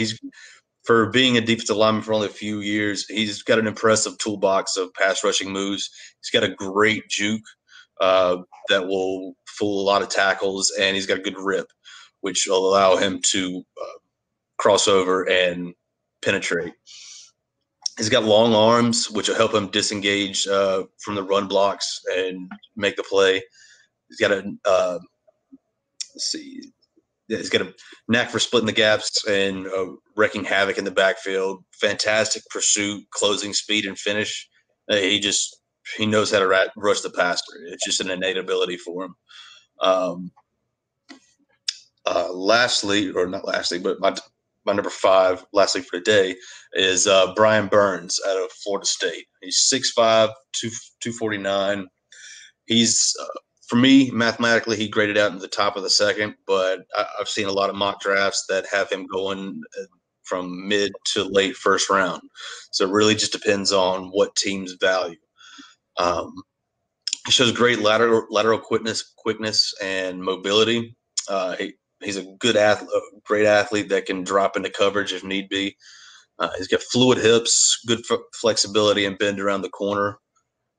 for being a defensive lineman for only a few years, he's got an impressive toolbox of pass rushing moves. He's got a great juke that will fool a lot of tackles, and he's got a good rip, which will allow him to cross over and penetrate. He's got long arms, which will help him disengage from the run blocks and make the play. He's got he's got a knack for splitting the gaps and wrecking havoc in the backfield. Fantastic pursuit, closing speed, and finish. He knows how to rush the passer. It's just an innate ability for him. Lastly, or not lastly, but my number 5, lastly for today, is Brian Burns out of Florida State. He's 6'5", 249. He's for me, mathematically, he graded out in the top of the second, but I've seen a lot of mock drafts that have him going from mid to late first round. So it really just depends on what teams value. He shows great lateral quickness and mobility. He's a great athlete that can drop into coverage if need be. He's got fluid hips, good flexibility, and bend around the corner.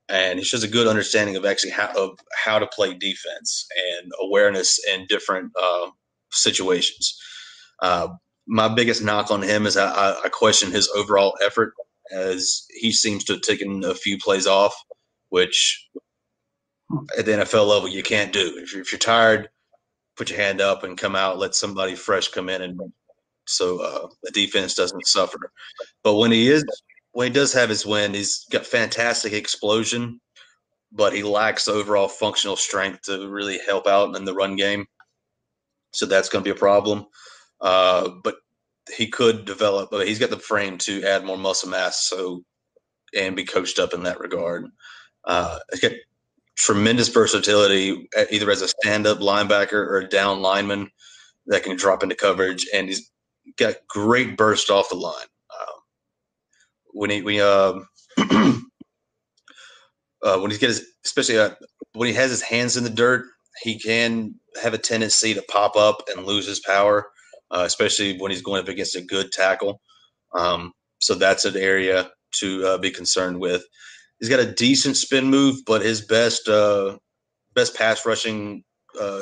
And he shows a good understanding of actually how to play defense and awareness in different situations. My biggest knock on him is I question his overall effort, as he seems to have taken a few plays off, which at the NFL level you can't do. If you're tired, put your hand up and come out. Let somebody fresh come in, and so the defense doesn't suffer. But when he does have his win, he's got fantastic explosion, but he lacks overall functional strength to really help out in the run game. So that's going to be a problem. But he could develop. He's got the frame to add more muscle mass, and be coached up in that regard. He's got tremendous versatility, either as a stand-up linebacker or a down lineman that can drop into coverage, and he's got great burst off the line. When he when he's especially when he has his hands in the dirt, he can have a tendency to pop up and lose his power, especially when he's going up against a good tackle. So that's an area to be concerned with. He's got a decent spin move, but his best pass rushing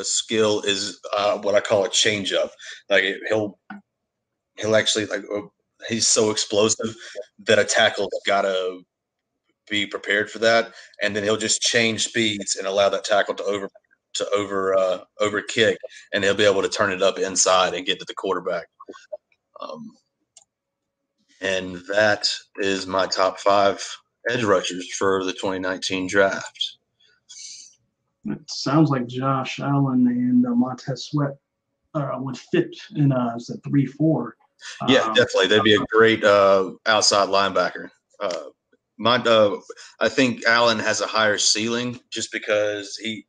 skill is what I call a changeup. Like he'll actually he's so explosive that a tackle's got to be prepared for that, and then he'll just change speeds and allow that tackle to over kick, and he'll be able to turn it up inside and get to the quarterback. And that is my top 5 edge rushers for the 2019 draft. It sounds like Josh Allen and Montez Sweat would fit in a 3-4. Yeah, definitely. They'd be a great outside linebacker. I think Allen has a higher ceiling just because he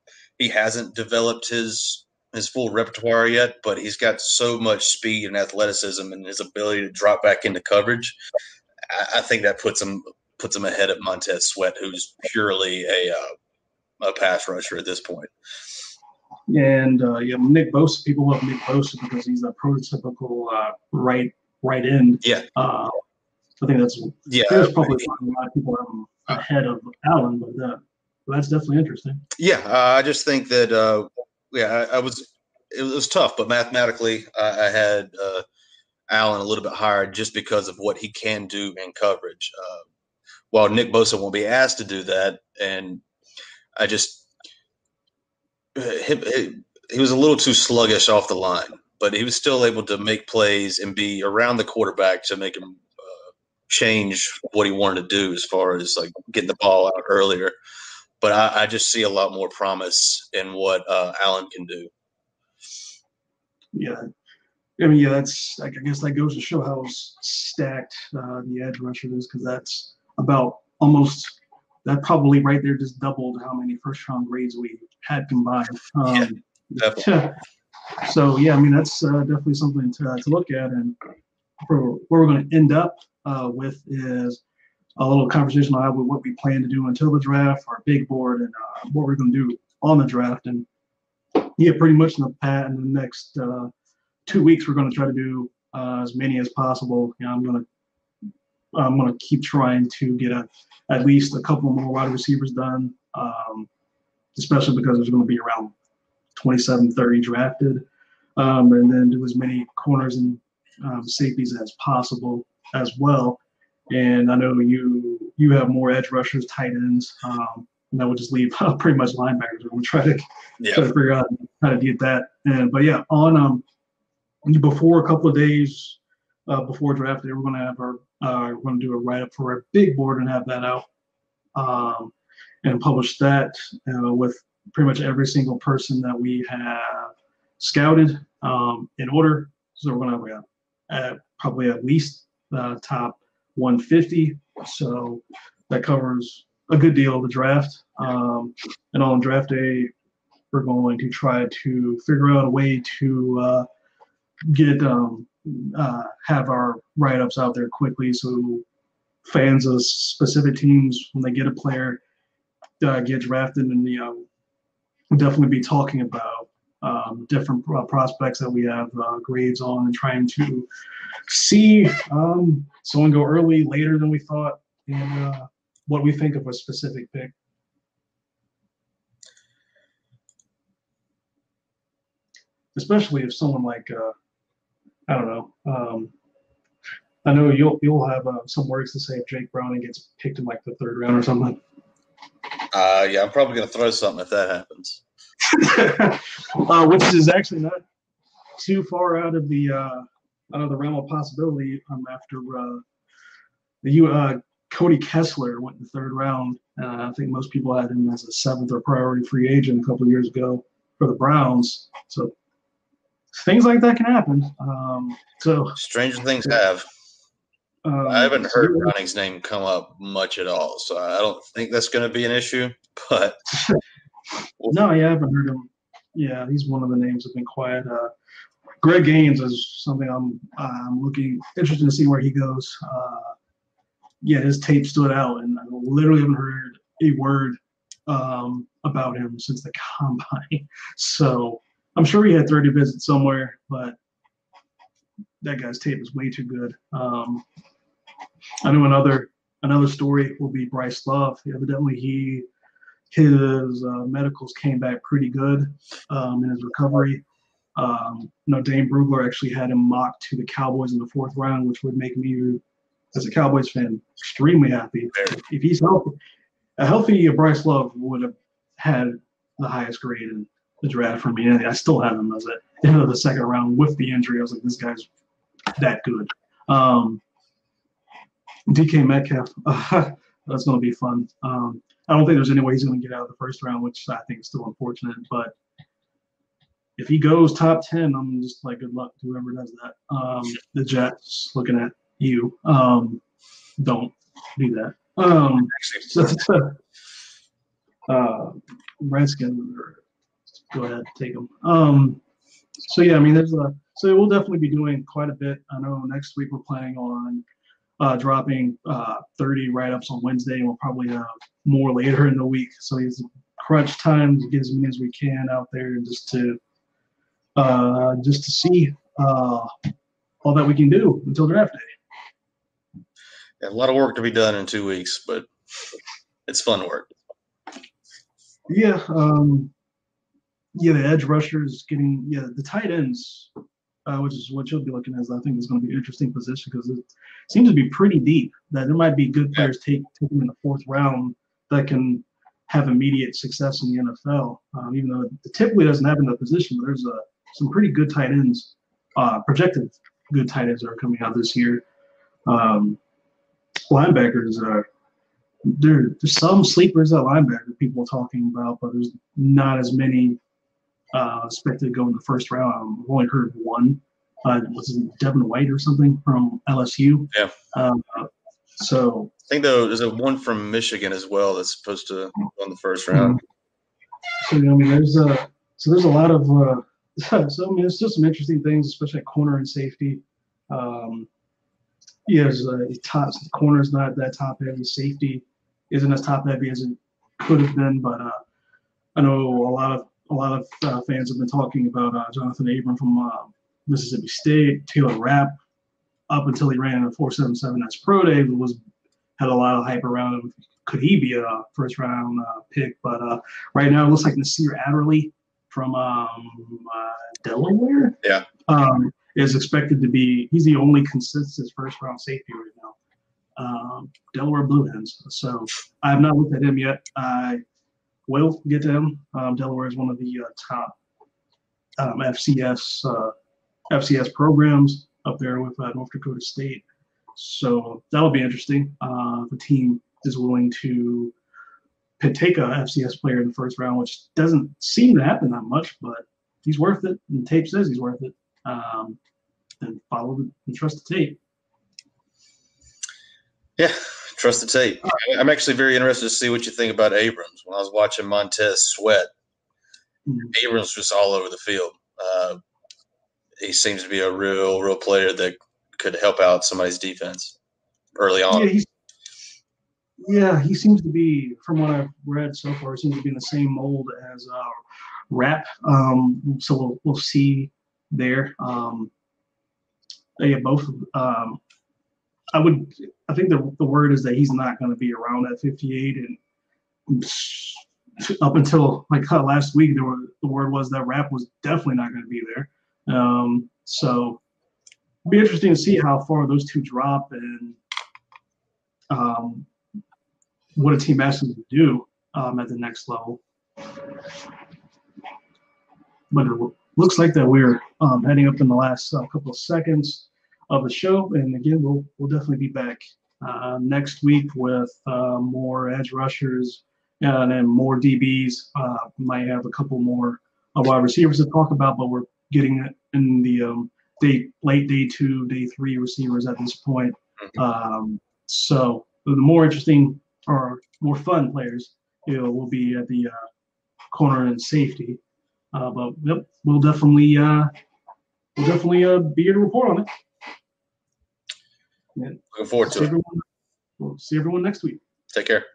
hasn't developed his full repertoire yet, but he's got so much speed and athleticism and his ability to drop back into coverage. I think that puts him ahead of Montez Sweat, who's purely a pass rusher at this point. And Nick Bosa. People love Nick Bosa because he's a prototypical right end. Yeah. I think that's probably a lot of people have him ahead of Allen, but that's definitely interesting. Yeah, I just think that it was tough, but mathematically I had Allen a little bit higher just because of what he can do in coverage. While Nick Bosa won't be asked to do that, and I just he was a little too sluggish off the line, but he was still able to make plays and be around the quarterback to make him change what he wanted to do as far as like getting the ball out earlier. But I just see a lot more promise in what Allen can do. Yeah. I mean, that's I guess that goes to show how stacked the edge rusher is, because that's about almost that probably right there just doubled how many first-round grades we had combined. Definitely. So, yeah, I mean, that's definitely something to look at. And where we're going to end up with is a little conversation on what we plan to do until the draft, our big board, and what we're going to do on the draft. And, yeah, pretty much in the next 2 weeks, we're going to try to do as many as possible. You know, I'm going to keep trying to get at least a couple more wide receivers done, especially because there's going to be around 27, 30 drafted, and then do as many corners and safeties as possible as well. And I know you have more edge rushers, tight ends, and that would just leave pretty much linebackers. We'll try to figure out how to get that. But yeah, on before a couple of days before draft day, we're going to have we're going to do a write-up for our big board and have that out and publish that with pretty much every single person that we have scouted in order. So we're going to have probably at least top 150. So that covers a good deal of the draft. And on draft day, we're going to try to figure out a way to get have our write-ups out there quickly, so fans of specific teams, when they get a player get drafted, and we'll definitely be talking about different prospects that we have grades on, and trying to see someone go early, later than we thought, and what we think of a specific pick. Especially if someone like I don't know. I know you'll have some words to say if Jake Browning gets picked in like the 3rd round or something. Yeah, I'm probably going to throw something if that happens. Which is actually not too far out of the realm of possibility. After Cody Kessler went in the 3rd round. I think most people had him as a 7th or priority free agent a couple of years ago for the Browns. So things like that can happen. So stranger things have. I haven't heard Browning's name come up much at all, so I don't think that's going to be an issue. But No, yeah, I haven't heard him. Yeah, he's one of the names that have been quiet. Greg Gaines is something I'm looking interested to see where he goes. Yeah, his tape stood out, and I literally haven't heard a word about him since the combine. So I'm sure he had 30 visits somewhere, but that guy's tape is way too good. I know another story will be Bryce Love. Evidently, his medicals came back pretty good in his recovery. Dane Brugler actually had him mocked to the Cowboys in the 4th round, which would make me, as a Cowboys fan, extremely happy. If he's healthy, a healthy Bryce Love would have had the highest grade in the draft for me. And I still have him as at the end of the 2nd round with the injury. I was like, this guy's that good. DK Metcalf, that's going to be fun. I don't think there's any way he's going to get out of the 1st round, which I think is still unfortunate. But if he goes top 10, I'm just like, good luck to whoever does that. The Jets, looking at you, don't do that. Redskins, go ahead, take them. So yeah, I mean, so we'll definitely be doing quite a bit. I know next week we're planning on dropping 30 write-ups on Wednesday, and we'll probably have more later in the week. So it's crunch time to get as many as we can out there, and just to see all that we can do until draft day. Yeah, a lot of work to be done in 2 weeks, but it's fun work. Yeah, the edge rushers getting the tight ends, which is what you'll be looking at. I think is going to be an interesting position because it seems to be pretty deep. That there might be good players taken in the 4th round that can have immediate success in the NFL. Even though it typically doesn't happen in the position, but there's some pretty good tight ends, projected good tight ends that are coming out this year. Linebackers are. There's some sleepers at linebacker people are talking about, but there's not as many expected to go in the 1st round. I've only heard one. Was it Devin White or something from LSU? Yeah. So I think there's one from Michigan as well that's supposed to go in the 1st round. So I mean, there's a lot of so I mean, it's just some interesting things, especially at corner and safety. The corner's not that top heavy. Safety isn't as top heavy as it could have been, but I know a lot of fans have been talking about Jonathan Abram from Mississippi State. Taylor Rapp, up until he ran in a 4.77 as pro day, had a lot of hype around him. Could he be a 1st round pick? But right now it looks like Nasir Adderley from Delaware. Yeah. Is expected to be. He's the only consistent 1st round safety right now. Delaware Blue Hens. So I have not looked at him yet. I will get to him. Delaware is one of the top FCS programs up there with North Dakota State. So that'll be interesting. The team is willing to take a FCS player in the 1st round, which doesn't seem to happen that much, but he's worth it. And the tape says he's worth it. And follow and trust the tape. Yeah, trust the tape. I'm actually very interested to see what you think about Abrams. When I was watching Montez sweat, Abrams was all over the field. He seems to be a real player that could help out somebody's defense early on. He seems to be, from what I've read so far, seems to be in the same mold as Rapp. So we'll see there. Both. I think the word is that he's not going to be around at 58, and up until last week, the word was that Rapp was definitely not going to be there. So it'll be interesting to see how far those two drop and what a team asks them to do at the next level. But it looks like that we're heading up in the last couple of seconds of the show, and again, we'll definitely be back next week with more edge rushers and then more DBs. Might have a couple more wide receivers to talk about, but we're getting it in the late day 2, day 3 receivers at this point. So the more interesting or more fun players, will be at the corner and safety. But yep, we'll definitely be here to report on it. Looking forward to it. We'll see everyone next week. Take care.